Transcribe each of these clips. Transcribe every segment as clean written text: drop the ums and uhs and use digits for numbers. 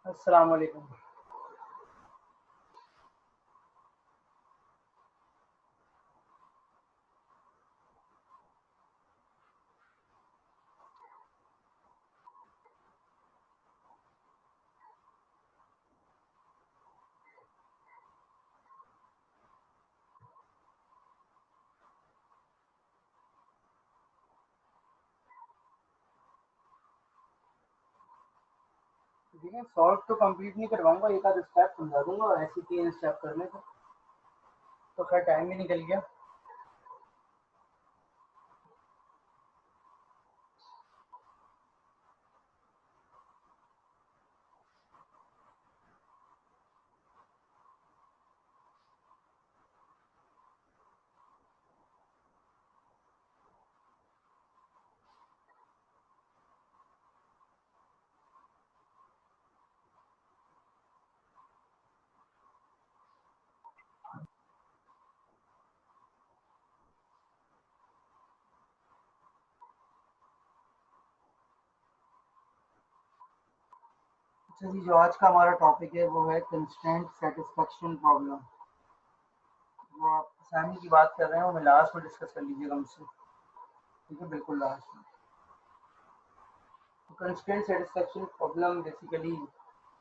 अस्सलाम वालेकुम। ठीक है, सॉल्व तो कंप्लीट नहीं करवाऊंगा, एक आध स्टेप समझा दूंगा, ऐसे 3 स्टेप करने तो खैर टाइम भी निकल गया। अच्छा जी, जो आज का हमारा टॉपिक है वो है कंस्ट्रेंट सेटिस्फेक्शन प्रॉब्लम। वो आप असाइनमेंट की बात कर रहे हैं, वो मैं लास्ट में डिस्कस कर लीजिएगा मुझसे। ठीक है, बिल्कुल लास्ट में। तो कंस्ट्रेंट सेटिस्फेक्शन प्रॉब्लम बेसिकली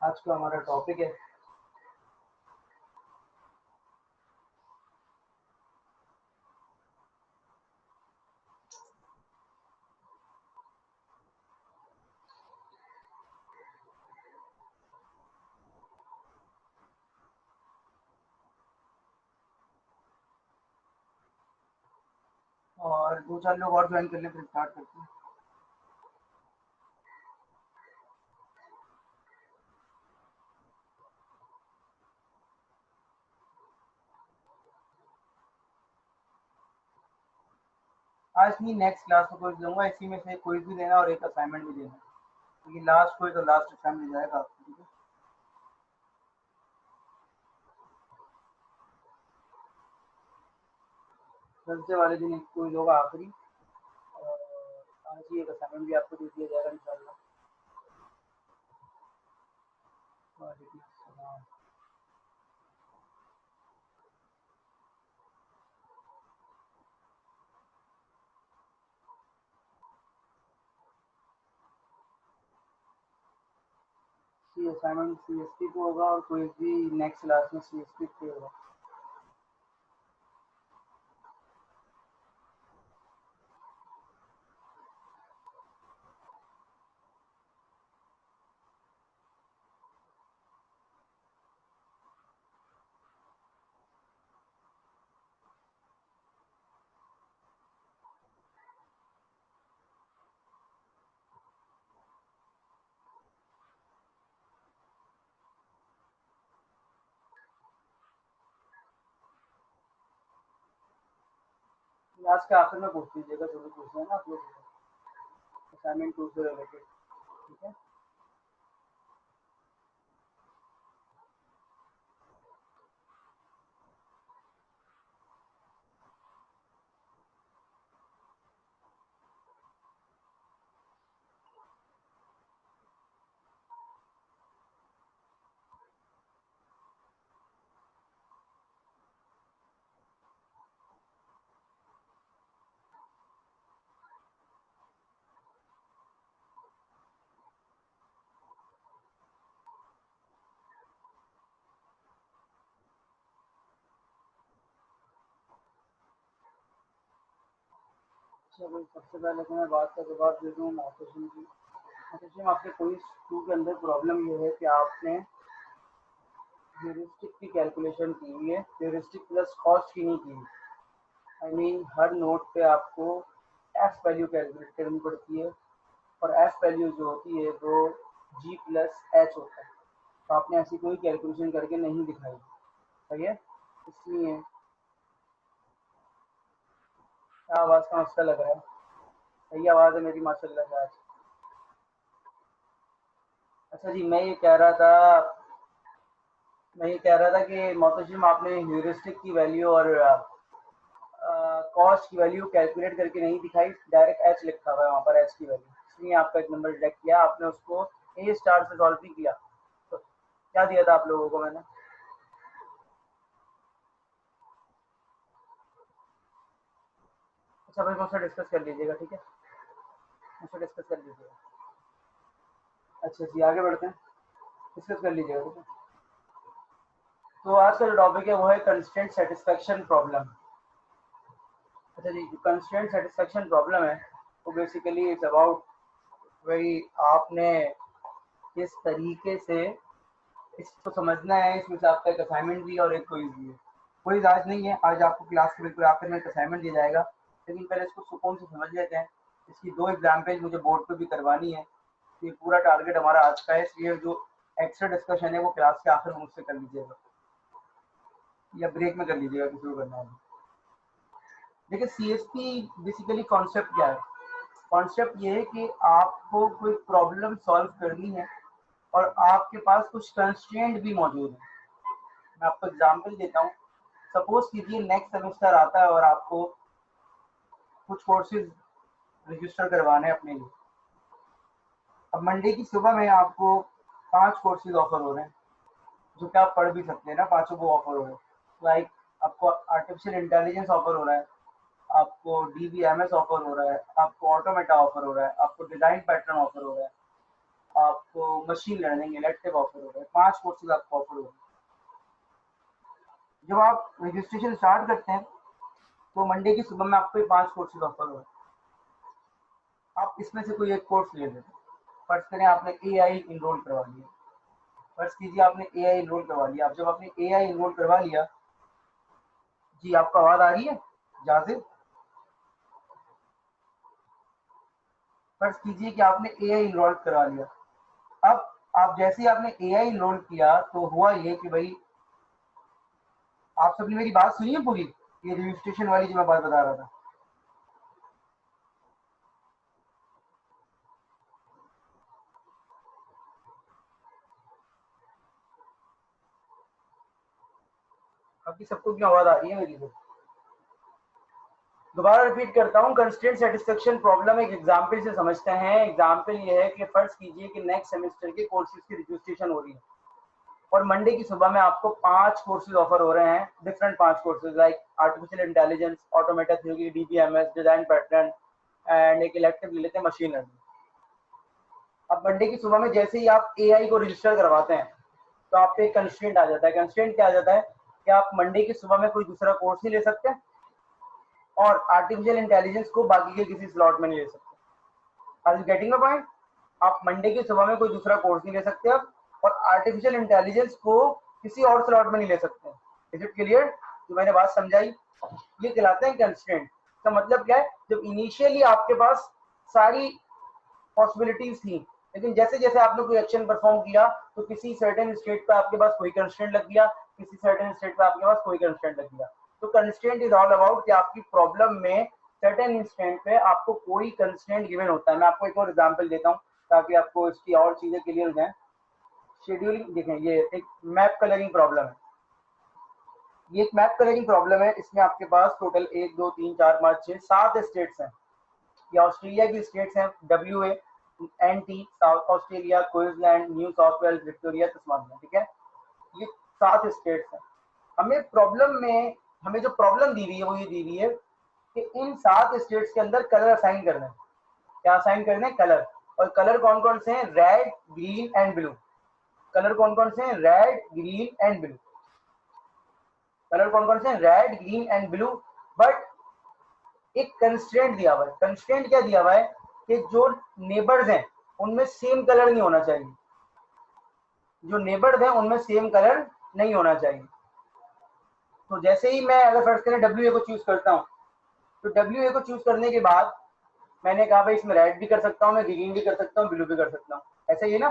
आज का हमारा टॉपिक है। और दो चार लोग और ज्वाइन कर लें फिर स्टार्ट करते हैं। आज नहीं, नेक्स्ट क्लास में क्विज दूंगा, इसी में से क्विज भी देना और एक असाइनमेंट भी देना, क्योंकि लास्ट क्विज और लास्ट असाइनमेंट मिल जाएगा आपको। ठीक है, थर्सडे वाले दिन एक क्विज होगा आखिरी, और आज ही एक असाइनमेंट भी आपको दे दिया जाएगा इंशाल्लाह। वालेकुम अस्सलाम। सी असाइनमेंट सीएसपी को होगा और क्विज भी नेक्स्ट क्लास में सीएसपी पे होगा। क्लास के आखिर में पूछ लीजिएगा जो भी पूछना है ना आप लोग, असाइनमेंट 2 से रिलेटेड। ठीक है, चलो सबसे पहले तो मैं बात का जवाब दे दूँ मोहतशिम की। मोहतशिम, आपके क्विज 2 के अंदर प्रॉब्लम ये है कि आपने ह्यूरिस्टिक की कैलकुलेशन की हुई है, ह्यूरिस्टिक प्लस कॉस्ट की नहीं की। आई मीन हर नोट पे आपको एफ वैल्यू कैलकुलेट करनी पड़ती है, और एफ वैल्यू जो होती है वो जी प्लस एच होता है। तो आपने ऐसी कोई कैलकुलेशन करके नहीं दिखाई, सही है, इसलिए क्या आवाज़ का मसला लग रहा है? सही आवाज़ है मेरी माशाल्लाह से आज। अच्छा जी, मैं ये कह रहा था कि मोहतशिम आपने ह्यूरिस्टिक की वैल्यू और कॉस्ट की वैल्यू कैलकुलेट करके नहीं दिखाई, डायरेक्ट एच लिखा हुआ है वहाँ पर, एच की वैल्यू, इसलिए आपका एक नंबर डिडक्ट किया, आपने उसको ए स्टार से सॉल्व भी किया। तो क्या दिया था आप लोगों को मैंने? अच्छा भाई मुझसे डिस्कस कर लीजिएगा, ठीक है, मुझसे डिस्कस कर लीजिएगा। अच्छा जी आगे बढ़ते हैं, डिस्कस कर लीजिएगा, ठीक है। तो आज का जो टॉपिक है वो है कंस्ट्रेंट सेटिस्फेक्शन प्रॉब्लम। अच्छा जी, कंस्ट्रेंट सेटिस्फेक्शन प्रॉब्लम है वो बेसिकली इट्स अबाउट वही आपने किस तरीके से इसको समझना है। इसमें से आपका एक असाइनमेंट भी है और एक क्विज भी है। क्विज आज नहीं है, आज आपको क्लास के बिल्कुल आखिर में एक असाइनमेंट दिया जाएगा, लेकिन पहले इसको सुकून से समझ लेते हैं। इसकी 2 एग्जाम्पल मुझे बोर्ड पे भी करवानी है। ये पूरा टारगेट हमारा आज का है, इसलिए जो एक्स्ट्रा डिस्कशन है वो क्लास के आखिर में मुझसे कर लीजिएगा या ब्रेक में कर लीजिएगा, किसी को करना है। देखिए सीएसपी बेसिकली कॉन्सेप्ट क्या है? कॉन्सेप्ट ये है कि आपको कोई प्रॉब्लम सॉल्व करनी है और आपके पास कुछ कंस्ट्रेंट भी मौजूद है। मैं आपको एग्जांपल देता हूँ। सपोज कीजिए नेक्स्ट सेमेस्टर आता है और आपको कुछ कोर्सेज रजिस्टर करवाने हैं अपने लिए। अब मंडे की सुबह में आपको 5 कोर्सेज ऑफर हो रहे हैं, जो कि आप पढ़ भी सकते हैं ना, पांचों को ऑफर हो रहे हैं। लाइक आपको आर्टिफिशियल इंटेलिजेंस ऑफर हो रहा है, आपको डीबीएमएस ऑफर हो रहा है, आपको ऑटोमेटा ऑफर हो रहा है, आपको डिजाइन पैटर्न ऑफर हो रहा है, आपको मशीन लर्निंग इलेक्टिव ऑफर हो रहा है। 5 कोर्सेज आपको ऑफर हो रहे हैं। जब आप रजिस्ट्रेशन स्टार्ट करते हैं तो मंडे की सुबह में आपको ये 5 कोर्सेज ऑफर हो रहे हैं। आप इसमें से कोई एक कोर्स ले लेते हैं। फर्ज करें आपने एआई इनरोल करवा लिया। फर्ज कीजिए आपने एआई इनरोल करवा लिया। अब जब आपने एआई इनरोल करवा लिया, जी आपको आवाज आ रही है जाजिद? फर्ज कीजिए कि आपने एआई इनरोल करवा लिया। अब आप जैसे ही आपने एआई इनरोल किया तो हुआ ये कि भाई आप सबने मेरी बात सुनी है पूरी, ये रजिस्ट्रेशन वाली जो मैं बात बता रहा था। बाकी सबको क्यों आवाज आ रही है मेरी? दोबारा रिपीट करता हूँ, कंस्ट्रेंट सेटिस्फेक्शन प्रॉब्लम एक एग्जाम्पल से समझते हैं। एग्जाम्पल ये है कि फर्ज कीजिए कि नेक्स्ट सेमेस्टर के कोर्सेज की रजिस्ट्रेशन हो रही है और मंडे की सुबह में आपको 5 कोर्सेज ऑफर हो रहे हैं, different 5 courses like artificial intelligence, automata theory, DBMS, design pattern and एक इलेक्टिव ले लेते हैं मशीन लर्निंग। अब मंडे की सुबह में जैसे ही आप एआई को रजिस्टर करवाते हैं तो आप पे एक कंस्ट्रेंट आ जाता है। कंस्ट्रेंट क्या आ जाता है कि आप मंडे की सुबह में कोई दूसरा कोर्स नहीं ले सकते और आर्टिफिशियल इंटेलिजेंस को बाकी के किसी स्लॉट में नहीं ले सकते। Are you getting the point? आप मंडे की सुबह में कोई दूसरा कोर्स नहीं ले सकते अब, और आर्टिफिशियल इंटेलिजेंस को किसी और स्लॉट में नहीं ले सकते। Is it clear? जो मैंने बात समझाई, ये कहलाते हैं कंस्ट्रेंट। का मतलब क्या है? जब इनिशियली आपके पास सारी पॉसिबिलिटीज थी, लेकिन जैसे जैसे आपने कोई एक्शन परफॉर्म किया तो किसी सर्टेन स्टेट पे आपके पास कोई कंस्ट्रेंट लग गया, किसी सर्टेन स्टेट पे आपके पास कोई कंस्ट्रेंट लग गया। तो कंस्ट्रेंट इज ऑल अबाउट कि आपकी प्रॉब्लम में सर्टेन इंस्टेंट पे आपको कोई कंस्ट्रेंट गिवन होता है। मैं आपको एक और एग्जांपल देता हूँ ताकि आपको इसकी और चीजें क्लियर हो जाए। शेड्यूलिंग देखें, ये एक मैप कलरिंग प्रॉब्लम है। ये एक मैप कलरिंग प्रॉब्लम है। इसमें आपके पास टोटल 1 2 3 4 5 6 7 स्टेट्स हैं। ये ऑस्ट्रेलिया की स्टेट्स हैं, WA, NT South Australia, Queensland, New South Wales, Victoria, Tasmania, ठीक है। ये 7 स्टेट्स हैं। हमें प्रॉब्लम में हमें जो प्रॉब्लम दी हुई है वो ये दी हुई है कि इन 7 स्टेट्स के अंदर कलर असाइन करना है। क्या असाइन करना है? कलर। और कलर कौन कौन से हैं? Red, green and blue. Colour कौन कौन से हैं? Red, green and blue. Colour कौन कौन से हैं? Red, green and blue. But एक कंस्ट्रेंट दिया हुआ है। कंस्ट्रेंट क्या दिया हुआ है कि जो नेबर्स हैं उनमें सेम कलर नहीं होना चाहिए। जो नेबर्स हैं उनमें सेम कलर नहीं होना चाहिए। तो जैसे ही मैं अगर फर्स्ट करें WA को चूज करता हूँ, तो WA को चूज करने के बाद मैंने कहा भाई इसमें रेड भी कर सकता हूँ, मैं ग्रीन भी कर सकता हूँ, ब्लू भी कर सकता हूँ, ऐसा ही है ना।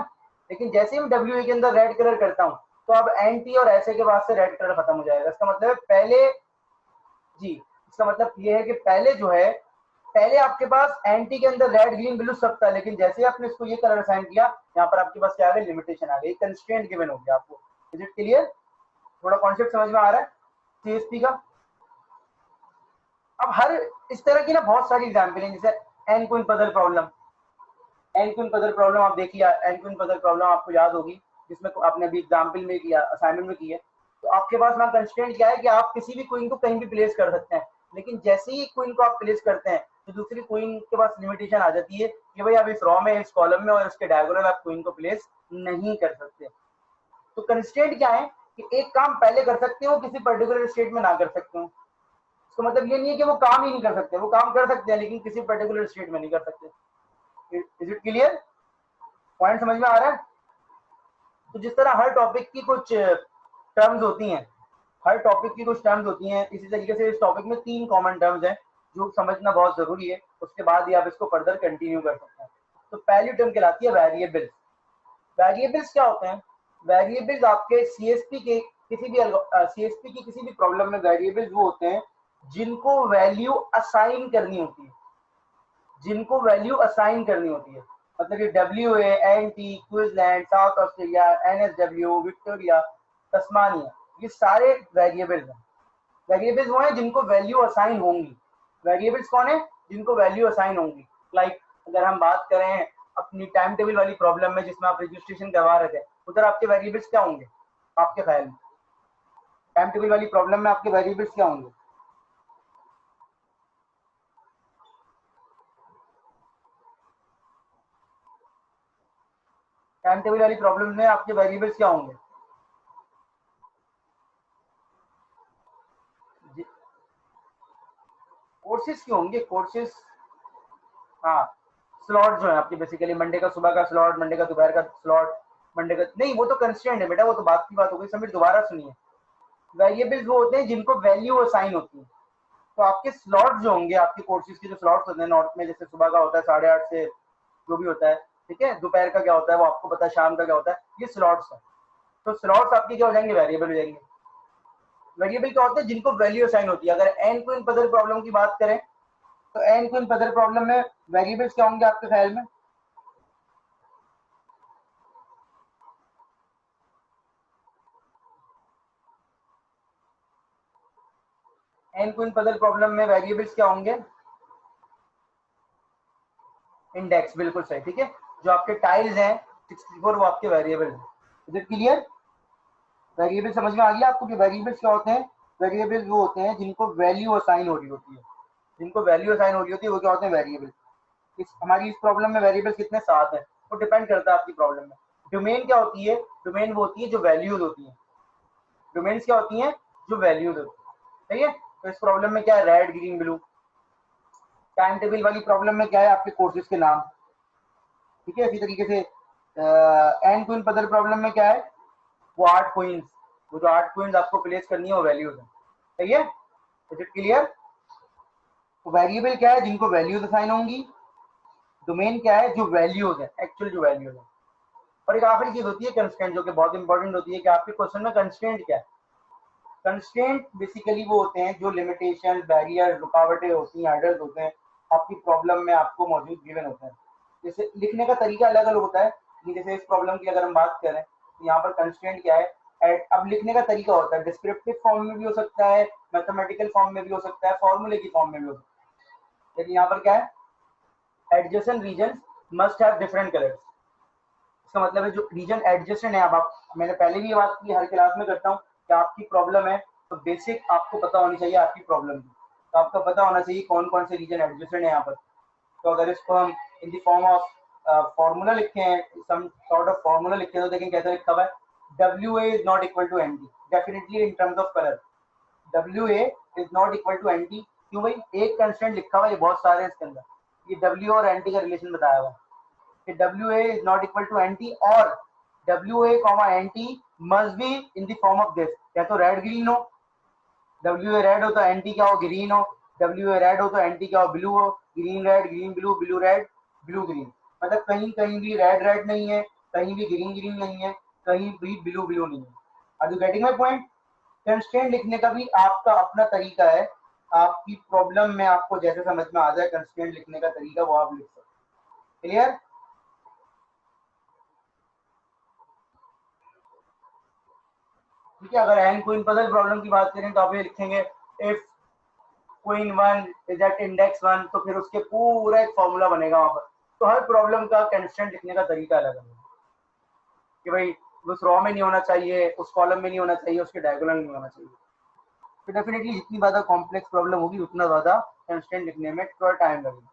लेकिन जैसे ही मैं WA के अंदर रेड कलर करता हूँ तो अब NT और ऐसे के बाद से रेड कलर खत्म हो जाएगा। इसका मतलब है पहले, जी इसका मतलब ये है कि पहले जो है, पहले आपके पास एंटी के अंदर रेड ग्रीन ब्लू सब था, लेकिन जैसे ही आपने इसको ये कलर असाइन किया, यहाँ पर आपके पास क्या आ गया? लिमिटेशन आ गई, कंस्ट्रेंट गिवन हो गया आपको। Is it clear? थोड़ा कॉन्सेप्ट समझ में आ रहा है सीएसपी का? अब हर इस तरह की ना बहुत सारी एग्जाम्पल है, जैसे N queen puzzle problem. N queen puzzle problem आप देखिए, एन क्वीन पजल प्रॉब्लम आपको याद होगी। जिसमें आपने अभी एग्जाम्पल में किया, असाइनमेंट में किया, तो आपके पास ना कंस्ट्रेंट क्या है कि आप किसी भी क्वीन को कहीं भी प्लेस कर सकते हैं, लेकिन जैसे ही क्वीन को आप प्लेस करते हैं तो दूसरी क्वीन के पास लिमिटेशन आ जाती है कि भाई आप इस रो में, इस कॉलम में और इसके डायगोनल आप क्वीन को प्लेस नहीं कर सकते। तो कंस्ट्रेंट क्या है कि एक काम पहले कर सकते हो, किसी पर्टिकुलर स्टेट में ना कर सकते हो। इसका मतलब ये नहीं है कि वो काम ही नहीं कर सकते, वो काम कर सकते हैं लेकिन किसी पर्टिकुलर स्टेट में नहीं कर सकते। Is it clear? पॉइंट समझ में आ रहा है? तो जिस तरह हर टॉपिक की कुछ टर्म्स होती हैं, हर टॉपिक की कुछ टर्म्स होती हैं, इसी तरीके से इस टॉपिक में 3 कॉमन टर्म्स हैं जो समझना बहुत जरूरी है, उसके बाद ही आप इसको फर्दर कंटिन्यू कर सकते हैं। तो पहली टर्म कहलाती है वेरिएबल्स। वेरिएबल्स क्या होते हैं? वेरिएबल्स आपके सीएसपी के सीएसपी की किसी भी प्रॉब्लम में वेरिएबल्स वो होते हैं जिनको वैल्यू असाइन करनी होती है, जिनको वैल्यू असाइन करनी होती है। मतलब ये WA, NT, Queensland, south Australia, NSW, Victoria, Tasmania, ये सारे वेरिएबल्स हैं। वेरिएबल्स वो हैं जिनको वैल्यू असाइन होंगी। वेरिएबल्स कौन है? जिनको वैल्यू असाइन होंगी। लाइक अगर हम बात करें अपनी टाइम टेबल वाली प्रॉब्लम में जिसमें आप रजिस्ट्रेशन करवा रहे थे, उधर आपके वेरिएबल्स क्या होंगे आपके ख्याल में? टाइम टेबल वाली प्रॉब्लम में आपके वेरिएबल्स क्या होंगे? टाइम टेबल वाली प्रॉब्लम में आपके वेरिएबल्स क्या होंगे? कोर्सेज क्यों होंगे? कोर्सेज, हाँ, स्लॉट जो है आपके बेसिकली मंडे का सुबह का स्लॉट, मंडे का दोपहर का स्लॉट, मंडे का नहीं, वो तो कंस्टेंट है बेटा, वो तो बात की बात हो गई। समीर दोबारा सुनिए, वेरिएबल्स वो होते हैं जिनको वैल्यू असाइन होती है। तो आपके स्लॉट जो होंगे, आपके कोर्सेज के जो स्लॉट्स होते हैं नॉर्थ में, जैसे सुबह का होता है 8:30 से जो भी होता है, ठीक है, दोपहर का क्या होता है वो आपको पता है, शाम का क्या होता है, ये स्लॉट्स है। तो स्लॉट्स आपके क्या हो जाएंगे? वेरिएबल हो जाएंगे। वेरिएबल क्या होते हैं? जिनको वैल्यू असाइन होती है। अगर एन क्वीन पजल प्रॉब्लम की बात करें तो एन क्वीन पजल प्रॉब्लम में वेरिएबल्स क्या होंगे आपके ख्याल में? एन क्वीन पजल प्रॉब्लम में वेरिएबल्स क्या होंगे? इंडेक्स, बिल्कुल सही, ठीक है। जो आपके टाइल्स हैं 64 वो आपके वेरिएबल है। Is it clear? वेरिएबल समझ में आ गया आपको कि वेरिएबल्स क्या होते हैं? वेरिएबल्स वो होते हैं जिनको वैल्यू असाइन हो रही होती है, जिनको वैल्यू असाइन हो रही होती है वो क्या होते हैं? वेरिएबल। हमारी इस प्रॉब्लम में वेरिएबल्स कितने? 7 है। वो डिपेंड करता है आपकी प्रॉब्लम में। डोमेन क्या होती है? डोमेन वो होती है जो वैल्यूज होती है। डोमेन्स क्या होती हैं? जो वैल्यूज होती है, सही है। तो इस प्रॉब्लम में क्या है? Red, green, blue. Time table वाली प्रॉब्लम में क्या है? आपके कोर्सेज के नाम, ठीक है। इसी तरीके से एन क्वीन पजल प्रॉब्लम में क्या है? वो 8 क्वींस, वो जो 8 क्वींस आपको प्लेस करनी है वो वैल्यूज है, सही है। Is it clear? तो वेरिएबल क्या है? जिनको वैल्यूज असाइन होंगी। डोमेन क्या है? जो वैल्यूज है, एक्चुअल जो वैल्यूज है। और एक आखिरी चीज होती है कंस्ट्रेंट, जो कि बहुत इंपॉर्टेंट होती है कि आपके क्वेश्चन में कंस्ट्रेंट क्या है। कंस्ट्रेंट बेसिकली वो होते हैं जो लिमिटेशन, बैरियर, रुकावटें होती हैं, हार्डल्स होते हैं आपकी प्रॉब्लम में आपको मौजूद गिवन होते हैं। जैसे लिखने का तरीका अलग अलग होता है, जैसे इस प्रॉब्लम की अगर हम बात करें तो यहाँ पर कंस्ट्रेंट क्या है? अब लिखने का तरीका होता है, डिस्क्रिप्टिव फॉर्म में भी हो सकता है, मैथमेटिकल फॉर्म में भी हो सकता है, फॉर्मूले की फॉर्म में भी हो सकता है। लेकिन यहाँ पर क्या है? Adjacent region must have different colours. इसका मतलब है जो रीजन एडजेसेंट है, अब आप, मैंने पहले भी ये बात की, हर क्लास में करता हूँ कि आपकी प्रॉब्लम है तो बेसिक आपको पता होनी चाहिए आपकी प्रॉब्लम की। तो आपको पता होना चाहिए कौन कौन से रीजन एडजेसेंट है यहाँ पर। तो अगर इसको हम in the form of formula लिखे हैं, सम सॉर्ट ऑफ फॉर्मूला लिखे तो देखें कैसा लिखा हुआ है? WA is not equal to NT, definitely in terms of colour. WA is not equal to NT। क्यों भाई? एक कंस्टेंट लिखा हुआ है, ये बहुत सारे हैं इसके अंदर, ये W और NT का रिलेशन बताया हुआ है कि WA is not equal to NT और WA, NT must be in the form of this, या तो रेड ग्रीन हो, WA रेड हो तो NT क्या हो? ग्रीन हो। WA रेड हो तो NT क्या हो? ब्लू हो। Green red, green blue, blue red, blue green. मतलब कहीं कहीं भी रेड रेड नहीं है, कहीं भी ग्रीन ग्रीन नहीं है, कहीं भी ब्लू ब्लू नहीं है। Are you getting my point? Constraint लिखने का भी आपका अपना तरीका है, आपकी प्रॉब्लम में आपको जैसे समझ में आ जाए कंस्ट्रेंट लिखने का तरीका वो आप लिख सकते। क्लियर? ठीक है। अगर एन क्वीन पजल प्रॉब्लम की बात करें तो आप ये लिखेंगे if queen 1 is at index 1, तो फिर उसके पूरा एक फॉर्मूला बनेगा वहां पर। तो हर प्रॉब्लम का कंस्टेंट लिखने का तरीका अलग है कि भाई उस रॉ में नहीं होना चाहिए, उस कॉलम में नहीं होना चाहिए, उसके डायगोनल नहीं होना चाहिए। तो डेफिनेटली जितनी ज़्यादा कॉम्प्लेक्स प्रॉब्लम होगी उतना ज़्यादा कंस्ट्रेंट लिखने में थोड़ा टाइम लगेगा।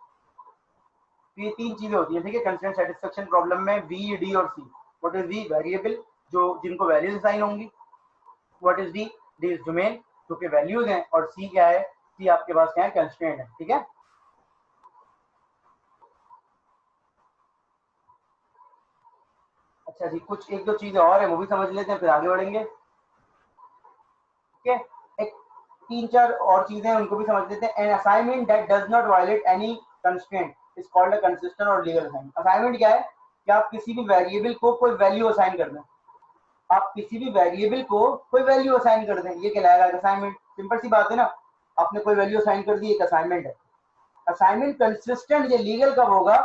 तो ये तीन चीजें होती हैं, ठीक है, कंस्ट्रेंट सेटिस्फेक्शन प्रॉब्लम में, वी, डी और C. What is the? Variable, जो जिनको वैल्यूज असाइन होंगी। What is the? D is domain, जो कि वैल्यूज हैं। और सी क्या है? सी आपके पास क्या है? कंस्ट्रेंट है, ठीक है। अच्छा जी, कुछ एक दो चीजें और है वो भी समझ लेते हैं, फिर आगे बढ़ेंगे, ठीक है। एक तीन चार और चीजें हैं उनको भी समझ लेते हैं। An assignment that does not violate any constraint is called a consistent और लीगल असाइनमेंट। असाइनमेंट क्या है? कि आप किसी भी वेरिएबल को कोई वैल्यू असाइन कर दें। आप किसी भी वेरिएबल को कोई वैल्यू असाइन कर दें, ये कहलाएगा असाइनमेंट। सिंपल सी बात है ना, आपने कोई वैल्यू असाइन कर दी, एक असाइनमेंट है। असाइनमेंट कंसिस्टेंट या लीगल कब होगा?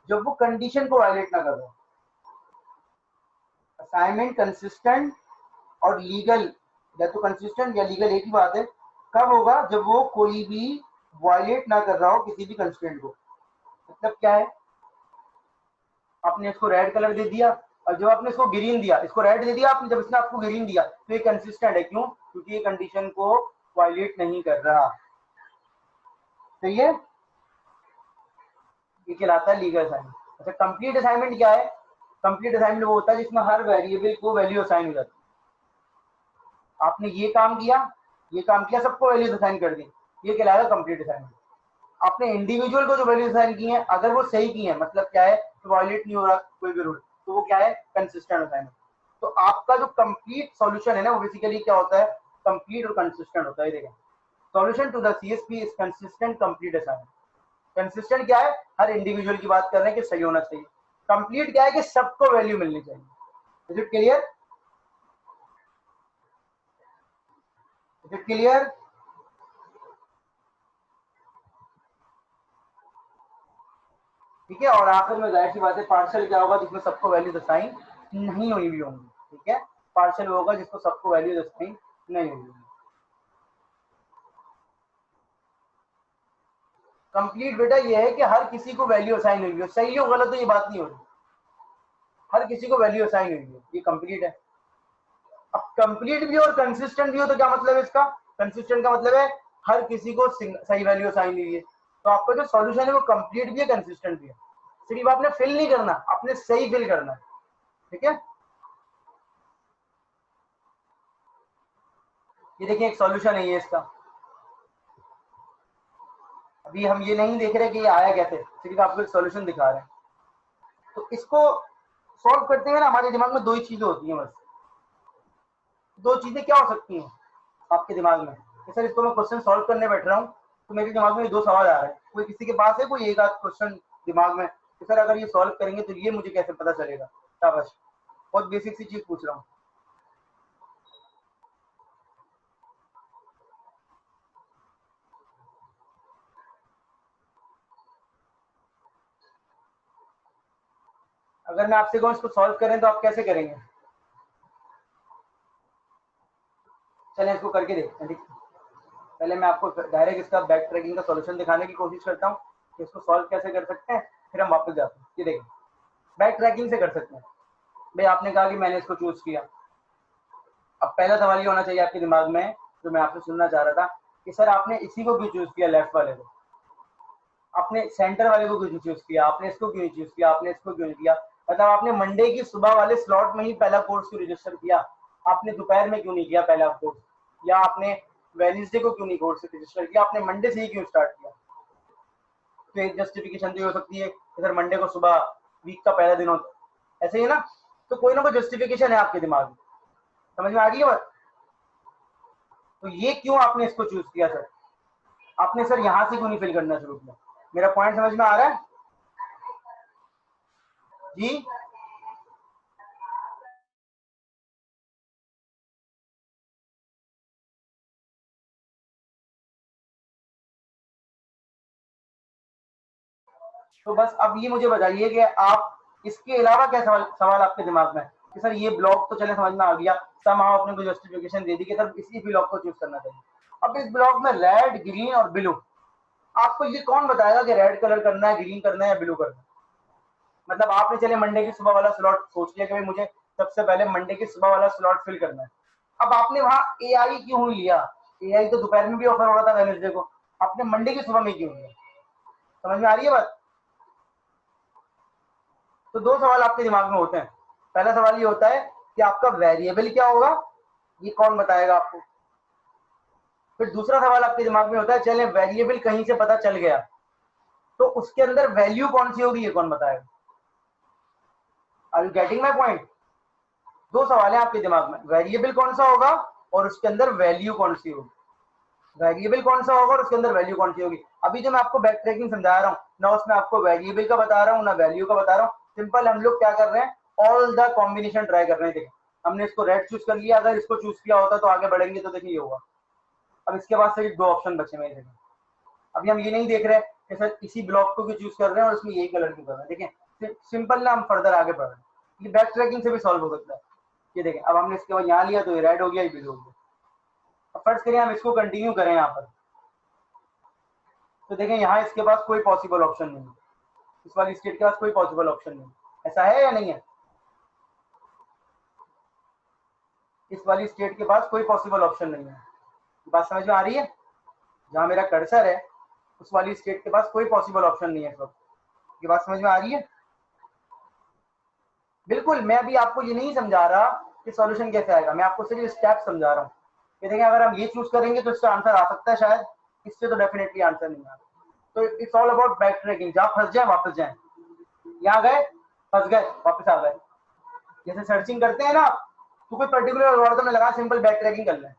जब वो कंडीशन को वायलेट ना कर दे। असाइनमेंट कंसिस्टेंट और लीगल, या तो कंसिस्टेंट या लीगल एक ही बात है, कब होगा? जब वो कोई भी वायलेट ना कर रहा हो किसी भी कंस्ट्रेंट को। मतलब क्या है? आपने इसको रेड कलर दे दिया और जब आपने इसको ग्रीन दिया, इसको रेड दे दिया आपने, जब इसने आपको ग्रीन दिया, तो ये कंसिस्टेंट है। क्यों? क्योंकि ये कंडीशन को वायलेट नहीं कर रहा। तो ये कहलाता है लीगल असाइनमेंट। अच्छा, कंप्लीट असाइनमेंट क्या है? कंप्लीट असाइनमेंट वो होता है जिसमें हर वेरिएबल को वैल्यू असाइन हो जाती है। आपने ये काम किया, ये काम किया, सबको वैल्यूज असाइन कर दी, ये कहलाएगा कंप्लीट असाइनमेंट। आपने इंडिविजुअल को जो वैल्यू असाइन की है, अगर वो सही की है, मतलब क्या है, तो वायलेट नहीं हो रहा कोई भी रूल, तो वो क्या है? Consistent assignment. तो आपका जो कंप्लीट सॉल्यूशन है ना, वो बेसिकली क्या होता है? कंप्लीट और कंसिस्टेंट होता है। देखें, solution to the CSP is consistent complete assignment. Consistent क्या है? हर इंडिविजुअल की बात कर रहे हैं कि सही होना चाहिए। कंप्लीट क्या है? कि सबको वैल्यू मिलनी चाहिए। Is it clear? Is it clear? ठीक है। और आखिर में जाहिर सी बात है, पार्शियल क्या होगा? जिसमें सबको वैल्यूज असाइन नहीं हुई भी होंगी, ठीक है। पार्शियल होगा जिसको सबको वैल्यूज असाइन नहीं हुई होंगी। कंप्लीट बेटा ये है कि हर किसी को वैल्यू असाइन हुई हो, सही हो गलत हो ये बात नहीं हो रही, हर किसी को वैल्यू असाइन हुई हो, ये कंप्लीट है। अब कंप्लीट भी और कंसिस्टेंट भी हो तो क्या मतलब है इसका? कंसिस्टेंट का मतलब है हर किसी को सही वैल्यू असाइन हुई है। तो आपका जो सॉल्यूशन है वो कंप्लीट भी है, कंसिस्टेंट भी है। सिर्फ आपने फिल नहीं करना, आपने सही फिल करना है, ठीक है। ये देखिए एक सॉल्यूशन है ये इसका। अभी हम ये नहीं देख रहे कि ये आया कैसे, सिर्फ आपको एक सॉल्यूशन दिखा रहे हैं। तो इसको सॉल्व करते हुए ना हमारे दिमाग में दो ही चीजें होती हैं बस। दो चीजें क्या हो सकती हैं आपके दिमाग में कि सर इसको मैं क्वेश्चन सॉल्व करने बैठ रहा हूँ, तो मेरे दिमाग में दो सवाल आ रहे हैं। कोई किसी के पास है कोई एक आध क्वेश्चन दिमाग में कि सर अगर ये सॉल्व करेंगे तो ये मुझे कैसे पता चलेगा? शाबाश, बहुत बेसिक सी चीज पूछ रहा हूँ। अगर मैं आपसे कहूँ इसको सॉल्व करें तो आप कैसे करेंगे? चलें इसको करके देखते हैं, ठीक है। पहले मैं आपको डायरेक्ट इसका बैक ट्रैकिंग का सॉल्यूशन दिखाने की कोशिश करता हूँ कि इसको सॉल्व कैसे कर सकते हैं, फिर हम वापस जाते हैं। ये देखिए, बैक ट्रैकिंग से कर सकते हैं। भाई आपने कहा कि मैंने इसको चूज किया। अब पहला सवाल ये होना चाहिए आपके दिमाग में, जो मैं आपसे सुनना चाह रहा था, कि सर आपने इसी को क्यों चूज किया, लेफ्ट वाले को? आपने सेंटर वाले को क्यों चूज किया? आपने इसको क्यों चूज किया? आपने इसको क्यों नहीं किया? मतलब आपने मंडे की सुबह वाले स्लॉट में ही पहला कोर्स क्यों रजिस्टर किया? आपने दोपहर में क्यों नहीं किया पहला कोर्स? या आपने वेडनेसडे को क्यों नहीं कोर्स रजिस्टर किया? आपने मंडे से ही क्यों स्टार्ट किया? तो एक जस्टिफिकेशन तो हो सकती है कि सर मंडे को सुबह वीक का पहला दिन होता है, ऐसे ही ना। तो कोई ना कोई जस्टिफिकेशन है आपके दिमाग में, समझ में आ गई है बात? तो ये क्यों आपने इसको चूज किया सर? आपने सर यहाँ से क्यों नहीं फिल करना शुरू किया? मेरा पॉइंट समझ में आ रहा है जी? तो बस अब ये मुझे बताइए कि आप इसके अलावा क्या सवाल सवाल आपके दिमाग में कि सर ये ब्लॉक तो चले समझ में आ गया, सब आपने कोई जस्टिफिकेशन दे दी कि सर इसी ब्लॉक को चूज करना चाहिए। अब इस ब्लॉक में रेड, ग्रीन और ब्लू, आपको ये कौन बताएगा कि रेड कलर करना है, ग्रीन करना है या ब्लू करना है? मतलब आपने चले मंडे की सुबह वाला स्लॉट सोच लिया कि भाई मुझे सबसे पहले मंडे की सुबह वाला स्लॉट फिल करना है। अब आपने वहां एआई क्यों लिया? एआई तो दोपहर में भी ऑफर हो रहा था वेडनेसडे को, आपने मंडे की सुबह में क्यों लिया? समझ में आ रही है बात? तो दो सवाल आपके दिमाग में होते हैं। पहला सवाल ये होता है कि आपका वेरिएबल क्या होगा, ये कौन बताएगा आपको। फिर दूसरा सवाल आपके दिमाग में होता है, चले वेरिएबल कहीं से पता चल गया तो उसके अंदर वैल्यू कौन सी होगी, ये कौन बताएगा। Are you getting my point? दो सवाल है आपके दिमाग में, वेरिएबल कौन सा होगा और उसके अंदर वैल्यू कौन सी होगी। वेरिएबल कौन सा होगा और उसके अंदर वैल्यू कौन सी होगी। अभी जो मैं आपको बैक ट्रैकिंग समझा रहा हूँ ना, उसमें आपको वेरिएबल का बता रहा हूँ ना वैल्यू का बता रहा हूँ। सिंपल हम लोग क्या कर रहे हैं, ऑल द कॉम्बिनेशन ट्राई कर रहे हैं। देखिए हमने इसको रेड चूज कर लिया, अगर इसको चूज किया होता तो आगे बढ़ेंगे तो देखिए ये होगा। अब इसके बाद सिर्फ दो ऑप्शन बचे मेरे देखिए। अभी हम ये नहीं देख रहे कि सर इसी ब्लॉक को भी चूज कर रहे हैं और उसमें यही कलर क्यों कर रहे हैं। देखिए सिंपल ना, हम फर्दर आगे बढ़ रहे हैं, ये बैक ट्रैकिंग से भी सॉल्व हो सकता है। ये देखें, अब हमने इसके बाद यहाँ लिया तो ये रेड हो गया, ये ब्लू हो गया। अब फर्ज करें हम इसको कंटिन्यू करें यहाँ पर, तो देखें यहाँ इसके पास कोई पॉसिबल ऑप्शन नहीं है, इस वाली स्टेट के पास कोई पॉसिबल ऑप्शन नहीं। ऐसा है या नहीं है? इस वाली स्टेट के पास कोई पॉसिबल ऑप्शन नहीं है। बात समझ में आ रही है? जहां मेरा कर्सर है उस वाली स्टेट के पास कोई पॉसिबल ऑप्शन नहीं है इस वक्त। ये बात समझ में आ रही है? बिल्कुल, मैं अभी आपको ये नहीं समझा रहा कि सॉल्यूशन कैसे आएगा, मैं आपको सिर्फ स्टेप समझा रहा हूँ कि देखें अगर हम ये चूज करेंगे तो इसका आंसर आ सकता है शायद, इससे तो डेफिनेटली आंसर नहीं आ रहा। तो it's all about back tracking, जहाँ फंस जाए वापस जाए। यहाँ गए, फंस गए, वापस आ गए। जैसे सर्चिंग करते हैं ना, तो कोई पर्टिकुलर एल्गोरिथम में लगा, सिंपल बैक ट्रैकिंग कर लें,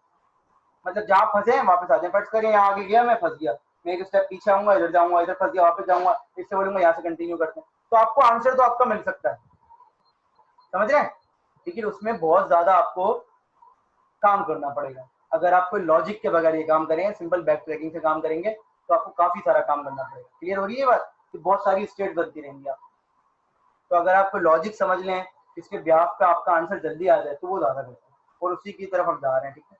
मतलब जहाँ फंसे हैं वापस आ जाए। फर्स्ट करें यहाँ आगे गया, मैं फंस गया, मैं एक स्टेप पीछे आऊंगा, इधर जाऊंगा, इधर फंस गया, वापस जाऊंगा, इससे बोलूंगा यहाँ से कंटिन्यू करते हैं, तो आपको आंसर तो आपका मिल सकता है। समझ रहे हैं? लेकिन उसमें बहुत ज्यादा आपको काम करना पड़ेगा। अगर आप कोई लॉजिक के बगैर ये काम करें, सिंपल बैक ट्रैकिंग से काम करेंगे, तो आपको काफी सारा काम करना पड़ेगा। क्लियर हो रही है बात? कि बहुत सारी स्टेट बनती रहेंगी आप। तो अगर आप कोई लॉजिक समझ लें, इसके ब्याह का आपका आंसर जल्दी आ जाए, तो वो ज्यादा बेहतर है, और उसी की तरफ हम जा रहे हैं। ठीक है,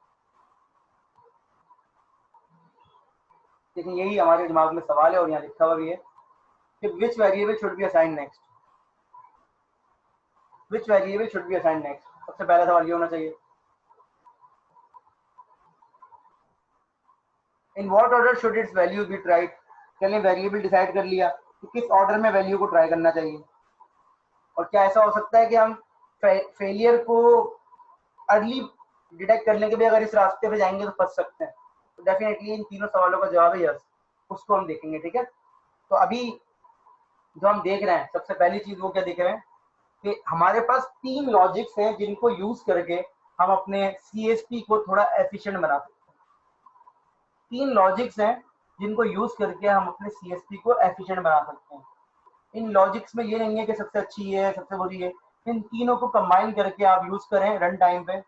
लेकिन यही हमारे दिमाग में सवाल है और यहाँ लिखा हुआ भी है कि which variable should be assign next. Which variable should be assign next, सबसे पहला सवाल ये होना चाहिए। In what order should its value be tried. चलिए वेरिएबल डिसाइड कर लिया, तो किस ऑर्डर में वैल्यू को ट्राई करना चाहिए। और क्या ऐसा हो सकता है कि हम फेलियर को अर्ली डिटेक्ट करने के भी अगर इस रास्ते पे जाएंगे तो फंस सकते हैं। तो डेफिनेटली इन तीनों सवालों का जवाब है यस, उसको हम देखेंगे। ठीक है, तो अभी जो हम देख रहे हैं, सबसे पहली चीज वो क्या देख रहे हैं कि हमारे पास तीन लॉजिक्स हैं जिनको यूज करके हम अपने सीएसपी को थोड़ा एफिशिएंट बना सकते हैं। तीन लॉजिक्स हैं जिनको यूज करके हम अपने सीएसपी को एफिशिएंट बना सकते हैं। इन लॉजिक्स में ये नहीं है कि सबसे अच्छी है सबसे बुरी है, इन तीनों को कंबाइन करके आप यूज करें रन टाइम पे,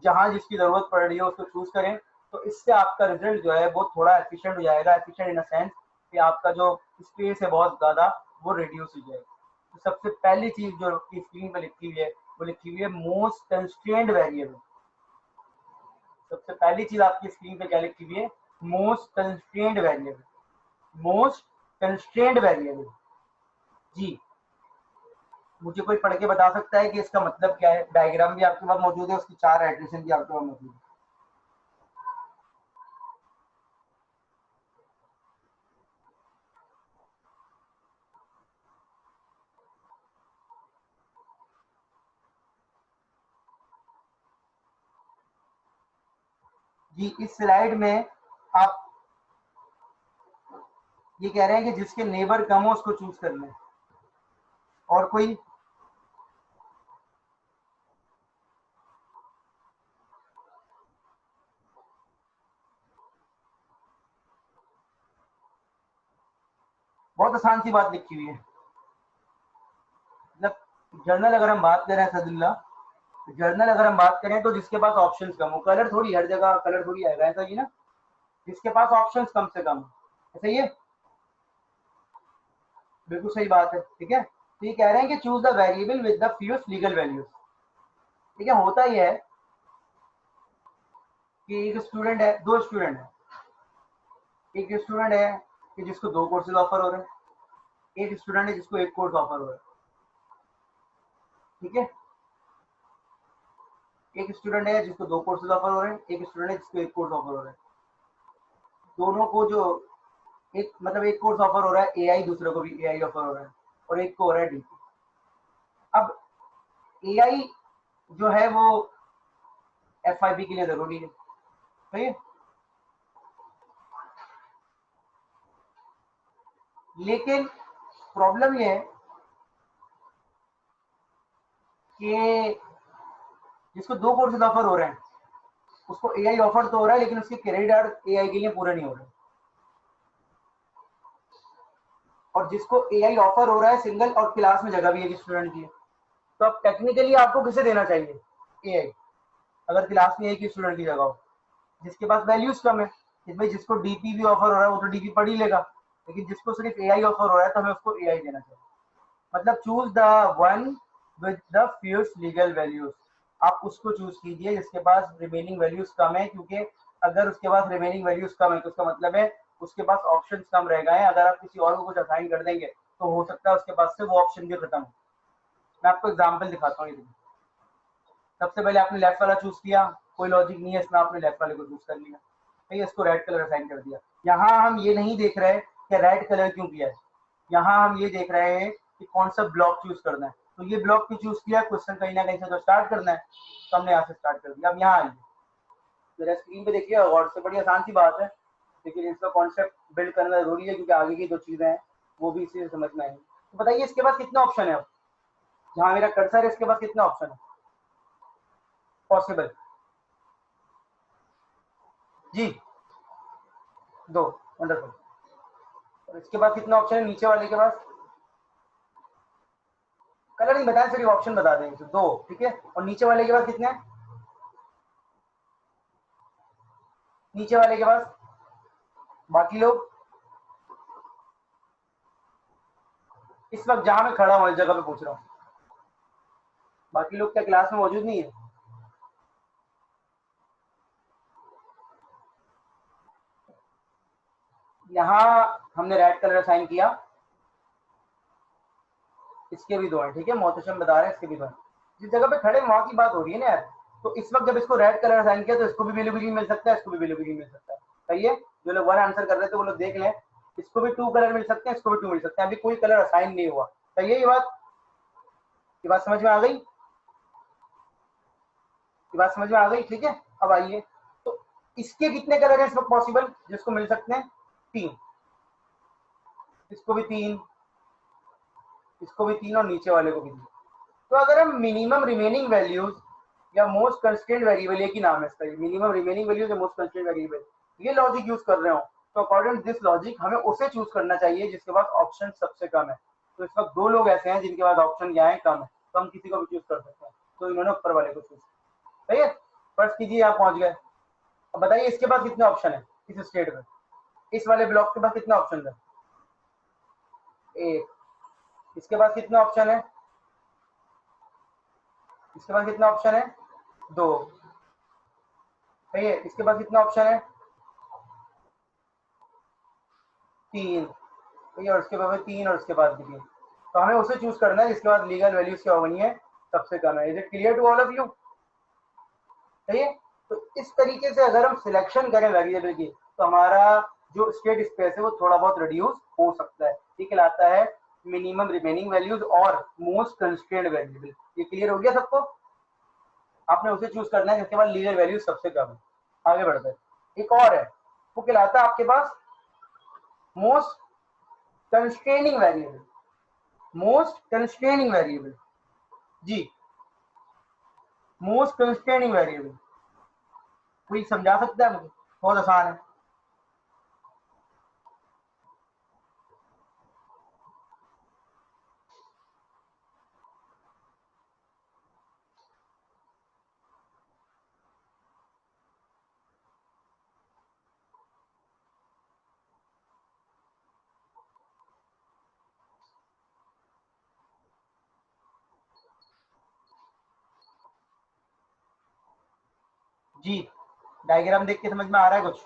जहां जिसकी जरूरत पड़ रही है उसको चूज करें, तो इससे आपका रिजल्ट जो है वो थोड़ा एफिशिएंट हो जाएगा। एफिशिएंट इन द सेंस कि आपका जो स्पेस है बहुत ज्यादा वो रिड्यूस हो जाएगा। तो सबसे पहली चीज जो स्क्रीन पे लिखी हुई है वो लिखी हुई है मोस्ट कंस्ट्रेंट वेरिएबल। सबसे पहली चीज आपकी स्क्रीन पे क्या लिखी हुई है? Most constraint variable. Most constraint variable जी, मुझे कोई पढ़ के बता सकता है कि इसका मतलब क्या है? डायग्राम भी आपके पास मौजूद है, उसकी चार एड्रेशन भी आपके पास मौजूद है। जी, इस स्लाइड में आप ये कह रहे हैं कि जिसके नेबर कम हो उसको चूज कर लें, और कोई बहुत आसान सी बात लिखी हुई है। मतलब जर्नल अगर हम बात करें सदुल्ला, जर्नल अगर हम बात करें तो जिसके पास ऑप्शंस कम हो, कलर थोड़ी हर जगह कलर थोड़ी आएगा, ऐसा ही ना, जिसके पास ऑप्शंस कम से कम, ऐसा ही है। बिल्कुल सही बात है। ठीक है, तो ये कह रहे हैं कि choose the variable with the fewest legal values. ठीक है, होता ही है कि एक स्टूडेंट है, दो स्टूडेंट है, एक स्टूडेंट है कि जिसको दो कोर्सेज ऑफर हो रहे हैं, एक स्टूडेंट है जिसको एक कोर्स ऑफर हो रहा है। ठीक है, एक स्टूडेंट है जिसको 2 कोर्सेज ऑफर हो रहे हैं, एक स्टूडेंट है जिसको 1 कोर्स ऑफर हो रहा है। दोनों को जो एक मतलब एक कोर्स ऑफर हो रहा है एआई, दूसरे को भी एआई ऑफर हो रहा है, और एक को हो रहा है डीपी। अब एआई जो है वो एफआईपी के लिए जरूरी है, सही है। लेकिन प्रॉब्लम ये है कि जिसको 2 कोर्सेज ऑफर हो रहे हैं उसको एआई ऑफर तो हो रहा है, लेकिन उसके क्रेडिट आवर एआई के लिए पूरे नहीं हो रहे। और जिसको एआई ऑफर हो रहा है सिंगल, और क्लास में जगह भी है स्टूडेंट की, तो अब टेक्निकली आपको किसे देना चाहिए? एआई, अगर क्लास में एक ही स्टूडेंट की जगह हो, जिसके पास वैल्यूज कम है। कि भाई जिसको डीपी भी ऑफर हो रहा है वो तो डीपी पढ़ ही लेगा, लेकिन जिसको सिर्फ एआई ऑफर हो रहा है तो हमें उसको एआई देना चाहिए। मतलब choose the one with the फ्यूस्ट legal values. आप उसको चूज कीजिए जिसके पास रिमेनिंग वैल्यूज कम है, क्योंकि अगर उसके पास रिमेनिंग वैल्यूज कम है तो उसका मतलब है उसके पास ऑप्शंस कम रह गए हैं। अगर आप किसी और को कुछ असाइन कर देंगे तो हो सकता है उसके पास से वो ऑप्शन भी खत्म हो। मैं आपको एग्जाम्पल दिखाता हूँ। सबसे पहले आपने लेफ्ट वाला चूज किया, कोई लॉजिक नहीं है इसमें, आपने लेफ्ट वाले को चूज कर लिया, ठीक है, इसको रेड कलर असाइन कर दिया। यहाँ हम ये नहीं देख रहे कि रेड कलर क्यों किया है, यहाँ हम ये देख रहे हैं कि कौन सा ब्लॉक चूज करना है। तो ये ब्लॉक क्यों चूज किया, क्वेश्चन कहीं ना कहीं से तो स्टार्ट करना है, तो हमने यहाँ से स्टार्ट कर दिया। अब यहाँ आइए, मेरा स्क्रीन पे देखिए, और से बड़ी आसान सी बात है, लेकिन इसका कॉन्सेप्ट बिल्ड करना जरूरी है, क्योंकि आगे की जो चीजें हैं वो भी इसी से समझ में आएंगी। तो बताइए इसके पास कितने ऑप्शन है? अब जहाँ मेरा कर्सर है इसके पास कितने ऑप्शन है पॉसिबल? जी, 2। वंडरफुल। और इसके पास कितना ऑप्शन है नीचे वाले के पास? कलर नहीं बताया, सिर्फ ऑप्शन बता देंगे, तो 2, ठीक है। और नीचे वाले के पास कितने हैं? नीचे वाले के पास बाकी लोग इस वक्त जहां मैं खड़ा हूं इस जगह पे पूछ रहा हूँ, बाकी लोग क्या क्लास में मौजूद नहीं है? यहाँ हमने रेड कलर असाइन किया, इसके भी 2 हैं, ठीक है, मोहतशम बता रहे हैं इसके भी 2 हैं। जिस जगह पे खड़े वहां की बात हो रही है ना यार। तो इस वक्त जब इसको रेड कलर असाइन किया तो इसको भी वैल्यू मिल सकता है, इसको भी वैल्यू मिल सकता है, सही है। जो लोग 1 आंसर कर रहे थे वो लोग देख लें, इसको भी 2 कलर मिल सकते हैं, इसको भी 2 मिल सकते हैं, अभी कोई कलर असाइन नहीं हुआ, सही है। ये बात समझ में आ गई? ये बात समझ में आ गई, ठीक है। अब आइए, तो इसके कितने कलर हैं इस वक्त पॉसिबल जिसको मिल सकते हैं? 3। इसको भी 3, इसको भी 3, और नीचे वाले को भी 3। तो अगर हम मिनिमम रिमेनिंग वैल्यूज या मोस्ट कंस्ट्रेंट वेरिएबल, एक ही नाम है इसका, मिनिमम रिमेनिंग वैल्यूज या मोस्ट कंस्ट्रेंट वेरिएबल, ये लॉजिक यूज कर रहे हो, तो अकॉर्डिंग टू दिस लॉजिक हमें उसे चूज करना चाहिए जिसके पास ऑप्शन सबसे कम है। तो इस वक्त 2 लोग ऐसे हैं जिनके पास ऑप्शन क्या है, कम है, तो हम किसी को भी चूज कर सकते हैं, तो इन्होंने ऊपर वाले को चूज, सही है। फर्स्ट कीजिए, आप पहुंच गए। अब बताइए इसके पास कितने ऑप्शन है इस स्टेट में, इस वाले ब्लॉक के पास कितने ऑप्शन है? 1। इसके पास कितने ऑप्शन है? इसके पास कितना ऑप्शन है? 2। सही है। इसके पास कितना ऑप्शन है? 3। सही है। और इसके पास 3, और इसके पास भी 3। तो हमें उसे चूज करना है जिसके पास लीगल वैल्यूज क्या होनी है, सबसे कम है। Is it clear to all of you? सही है। तो इस तरीके से अगर हम सिलेक्शन करें वेरिएबल की, तो हमारा जो स्टेट स्पेस है वो थोड़ा बहुत रिड्यूस हो सकता है। ये कहलाता है मिनिमम रिमेनिंग वैल्यूज और मोस्ट कंस्ट्रेंट वेरिएबल। ये क्लियर हो गया सबको? आपने उसे चूज करना है जिसके पास लीगल वैल्यू सबसे कम है। आगे बढ़ते हैं, एक और है, वो कहलाता है आपके पास most constraining variable. Most constraining variable, जी, मोस्ट कंस्ट्रेनिंग वेरिएबल। कोई समझा सकता है मुझे? बहुत आसान है। जी, डायग्राम देख के समझ में आ रहा है कुछ?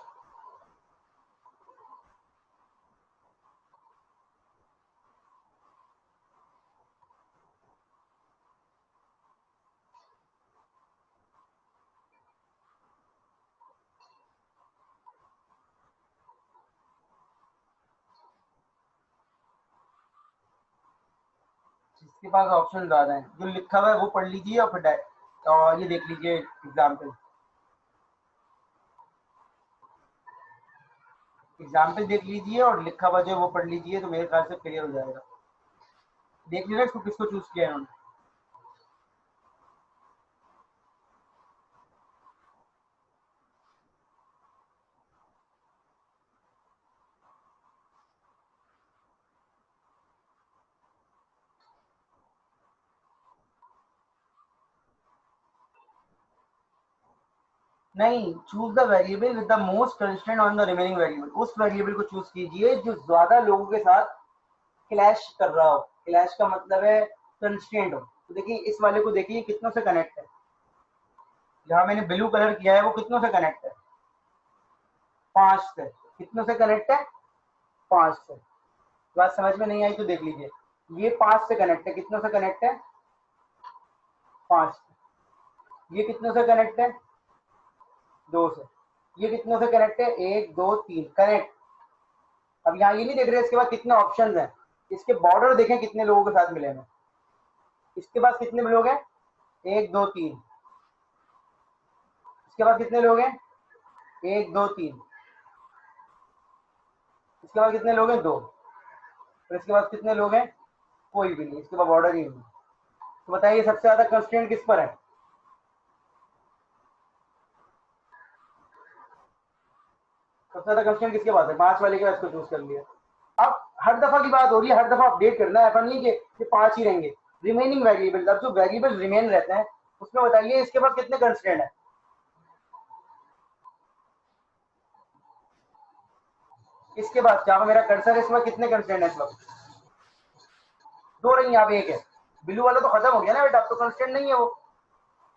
इसके पास ऑप्शन ज़्यादा है, जो लिखा हुआ है वो पढ़ लीजिए और फिर और ये देख लीजिए एग्जाम्पल। एग्जाम्पल देख लीजिए और लिखा हुआ जो है वो पढ़ लीजिए, तो मेरे ख्याल से क्लियर हो जाएगा। देख लीजिए इसको किसको चूज किया है उन्होंने। नहीं, choose the variable with the most constraint on the remaining variable. उस वेरिएबल को चूज कीजिए जो ज्यादा लोगों के साथ क्लैश कर रहा हो। क्लैश का मतलब है कंस्ट्रेंट हो। तो देखिए इस वाले को देखिए कितनों से कनेक्ट है। जहां मैंने ब्लू कलर किया है वो कितनों से कनेक्ट है, 5 से। कितनों से कनेक्ट है, 5 से। बात समझ में नहीं आई तो देख लीजिए, ये 5 से कनेक्ट है। कितनों से कनेक्ट है, 5 से। ये कितनों से कनेक्ट है, 2 से। ये कितनों से कनेक्ट है, 1 2 3 कनेक्ट। अब यहाँ ये नहीं देख रहे इसके बाद कितने ऑप्शंस हैं, इसके बॉर्डर देखें कितने लोगों के साथ मिले हैं। इसके पास कितने लोग हैं, 1 2 3। इसके पास कितने लोग हैं, 1 2 3। इसके बाद कितने लोग हैं, 2। और इसके बाद कितने लोग हैं, कोई भी नहीं। इसके बाद बॉर्डर ही नहीं। तो बताइए सबसे ज्यादा कंस्ट्रेंट किस पर है, सबसे ज्यादा कंस्ट्रेंट किसके पास है, 5 वाले के पास को चूज कर लिया। अब हर दफा की बात हो रही है, हर दफा अपडेट करना है, ऐसा नहीं है कि 5 ही रहेंगे। रिमेनिंग वेरिएबल, अब जो वेरिएबल रिमेन रहते हैं उसमें बताइए इसके पास कितने कंस्ट्रेंट है। इसके बाद जहां मेरा कर्सर है इसमें कितने कंस्ट्रेंट है इस वक्त, 2 रही है, अब 1 है। ब्लू वाला तो खत्म हो गया ना बेटा, अब तो कंस्ट्रेंट नहीं है वो।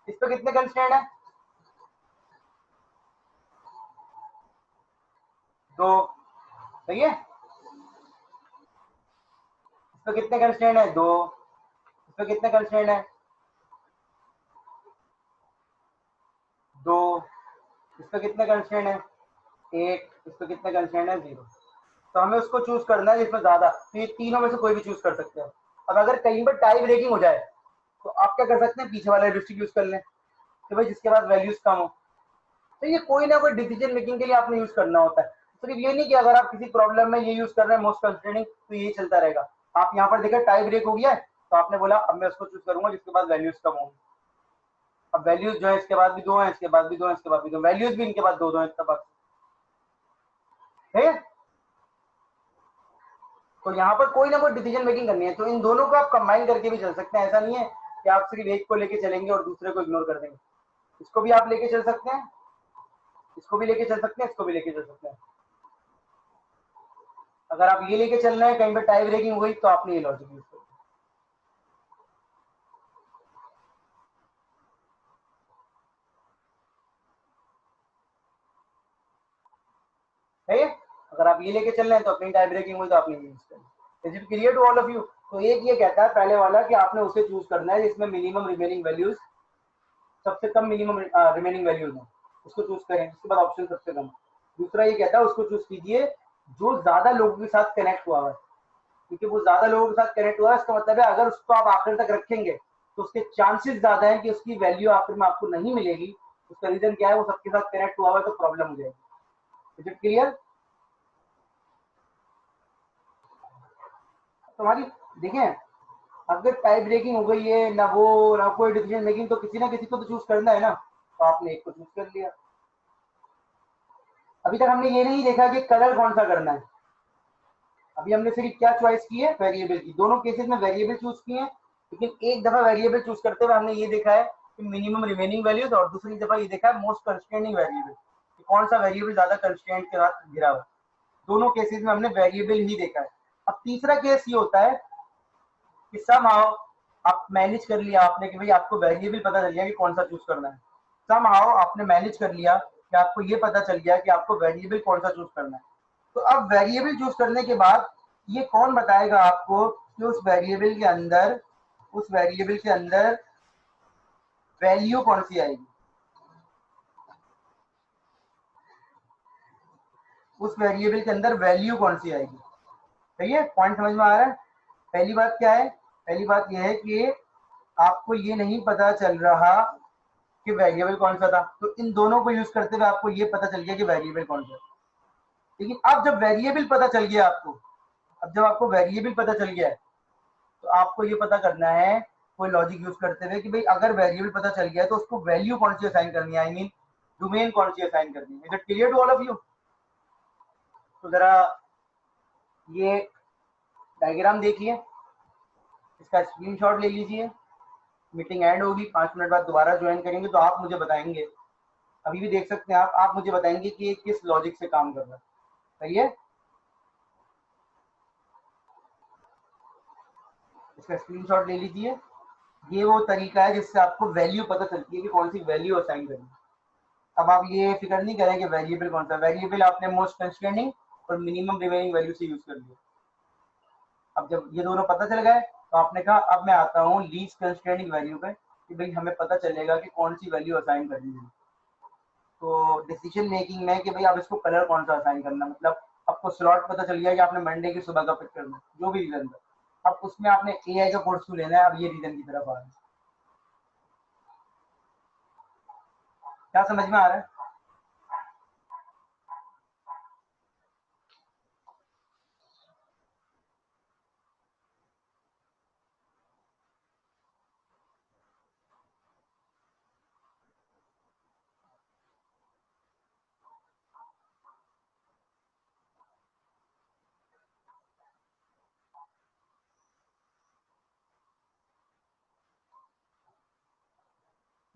इस पे कितने कंस्ट्रेंट है, 2। सही है। इस पे कितने कंस्ट्रेंट है, 2। इस पे कितने कंस्ट्रेंट है, 2। इस पे कितने कंस्ट्रेंट है, 1। इस पे कितने कंस्ट्रेंट है, 0। तो हमें उसको चूज करना है जिसमें ज्यादा। तो ये तीनों में से कोई भी चूज कर सकते हैं। अब अगर कहीं पर टाई ब्रेकिंग हो जाए तो आप क्या कर सकते हैं, पीछे वाला हेरिस्टिक यूज कर लें कि भाई जिसके पास वैल्यूज कम हो। तो ये कोई ना कोई डिसीजन मेकिंग के लिए आपने यूज करना होता है। सिर्फ ये नहीं कि अगर आप किसी प्रॉब्लम में ये यूज कर रहे हैं मोस्ट कंस्ट्रेनिंग तो यही चलता रहेगा। आप यहाँ पर देखिए टाई ब्रेक हो गया है, तो आपने बोला अब मैं उसको चूज करूंगा जिसके पास वैल्यूज कम होंगी। अब वैल्यूज जो है इसके बाद भी 2 है, इसके बाद भी 2 है, इसके बाद भी 2, वैल्यूज भी इनके पास 2 2 है इसके पास, है। तो यहाँ पर कोई ना कोई डिसीजन मेकिंग करनी है, तो इन दोनों को आप कंबाइन करके भी चल सकते हैं। ऐसा नहीं है कि आप सिर्फ एक को लेके चलेंगे और दूसरे को इग्नोर कर देंगे। इसको भी आप लेके चल सकते हैं, इसको भी लेके चल सकते हैं, इसको भी लेके चल सकते हैं। अगर आप ये लेके चल रहे हैं कहीं पर टाई ब्रेकिंग हुई तो आपने ये लॉजिक यूज कर है। अगर आप ये लेके चल रहे हैं तो अपनी टाई ब्रेकिंग हुई तो आपने ये यूज कर। Is it clear to all of you. तो एक ये कहता है पहले वाला कि आपने उसे चूज करना है जिसमें मिनिमम रिमेनिंग वैल्यूज, सबसे कम मिनिमम रिमेनिंग वैल्यूज है, उसको चूज करें। उसके बाद ऑप्शन सबसे कम। दूसरा ये कहता है उसको चूज कीजिए जो ज्यादा लोगों के साथ कनेक्ट हुआ है, क्योंकि वो ज्यादा लोगों के साथ कनेक्ट हुआ है इसका मतलब है अगर उसको आप आखिर तक रखेंगे तो उसके चांसेस ज्यादा है कि उसकी वैल्यू आखिर में आपको नहीं मिलेगी। उसका रीजन क्या है, वो सबके साथ कनेक्ट हुआ है तो प्रॉब्लम हो जाएगी। Is it clear. तुम्हारी देखें, अगर टाई ब्रेकिंग हो गई है ना, वो ना कोई डिसीजन मेकिंग, तो किसी ना किसी को तो चूज करना है ना। तो आपने एक को चूज कर लिया। अभी तक हमने ये नहीं देखा कि कलर कौन सा करना है। अभी हमने सिर्फ क्या चॉइस की है, वेरिएबल की। दोनों केसेस में वेरिएबल चूज किए हैं, लेकिन एक दफा वेरिएबल चूज करते हुए हमने ये देखा है कि मिनिमम रिमेनिंग वैल्यूज, और दूसरी दफा ये देखा है मोस्ट कंस्ट्रेनिंग वेरिएबल, कि कौन सा वेरिएबल ज्यादा कंस्ट्रेंट के साथ घिरा हुआ। दोनों केसेस में हमने वेरिएबल ही देखा है। अब तीसरा केस ये होता है कि समहाउ आप मैनेज कर लिया आपने कि भाई आपको वेरिएबल पता चल गया कि कौन सा चूज करना है। समहाउ आपने मैनेज कर लिया कि आपको ये पता चल गया कि आपको वेरिएबल कौन सा चूज करना है। तो अब वेरिएबल चूज करने के बाद ये कौन बताएगा आपको कि उस वेरिएबल के अंदर वैल्यू कौन सी आएगी, उस वेरिएबल के अंदर वैल्यू कौन सी आएगी। सही है, पॉइंट समझ में आ रहा है। पहली बात क्या है, पहली बात यह है कि आपको ये नहीं पता चल रहा कि वेरिएबल कौन सा था, तो इन दोनों को यूज करते हुए आपको ये पता चल गया कि वेरिएबल कौन सा है। लेकिन अब जब वेरिएबल पता चल गया आपको, अब जब आपको वेरिएबल पता चल गया है, तो आपको ये पता करना है कोई लॉजिक यूज करते हुए कि भाई अगर वेरिएबल पता चल गया है तो उसको वैल्यू कौन सी असाइन करनी है, आई मीन डोमेन कौन सी असाइन करनी है। Is it clear to all of you? तो जरा ये डायग्राम देखिए, इसका स्क्रीनशॉट ले लीजिए। मीटिंग एंड होगी, 5 मिनट बाद दोबारा ज्वाइन करेंगे तो आप मुझे बताएंगे, अभी भी देख सकते हैं आप मुझे बताएंगे कि ये किस लॉजिक से काम कर रहा है। सही है? इसका स्क्रीनशॉट ले लीजिए। ये वो तरीका है जिससे आपको वैल्यू पता चलती है कि कौन सी वैल्यू असाइन करनी है। अब आप ये फिक्र नहीं करें कि वेरिएबल कौन सा, वेरिएबल आपने मोस्ट कंस्ट्रेनिंग और मिनिमम रिमेनिंग वैल्यू से यूज कर लिया। अब जब ये दोनों पता चल गए तो आपने कहा अब मैं आता हूँ लीस्ट कंस्ट्रेनिंग वैल्यू पे कि भाई हमें पता चलेगा कि कौन सी वैल्यू असाइन करनी है। तो डिसीजन मेकिंग में कि भाई आप इसको कलर कौन सा असाइन करना, मतलब आपको स्लॉट पता चल गया कि आपने मंडे की सुबह का पिक करना, जो भी रीजन था, अब उसमें आपने एआई का कोर्स क्यों लेना है। अब ये रीजन की तरफ आ रहा है, क्या समझ में आ रहा है?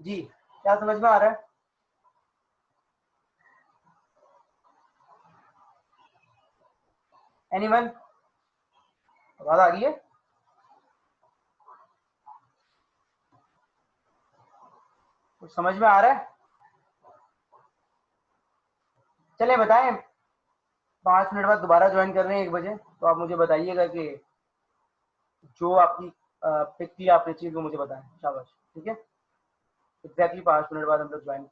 जी, क्या समझ में आ रहा है? एनीवन? आवाज आ रही है? कुछ समझ में आ रहा है? चले बताएं, 5 मिनट बाद दोबारा ज्वाइन कर रहे हैं 1 बजे, तो आप मुझे बताइएगा कि जो आपकी पिक की आपने चीज वो मुझे बताएं। शाबाश, ठीक है। एग्जैक्टली 5 मिनट बाद हम लोग ज्वाइन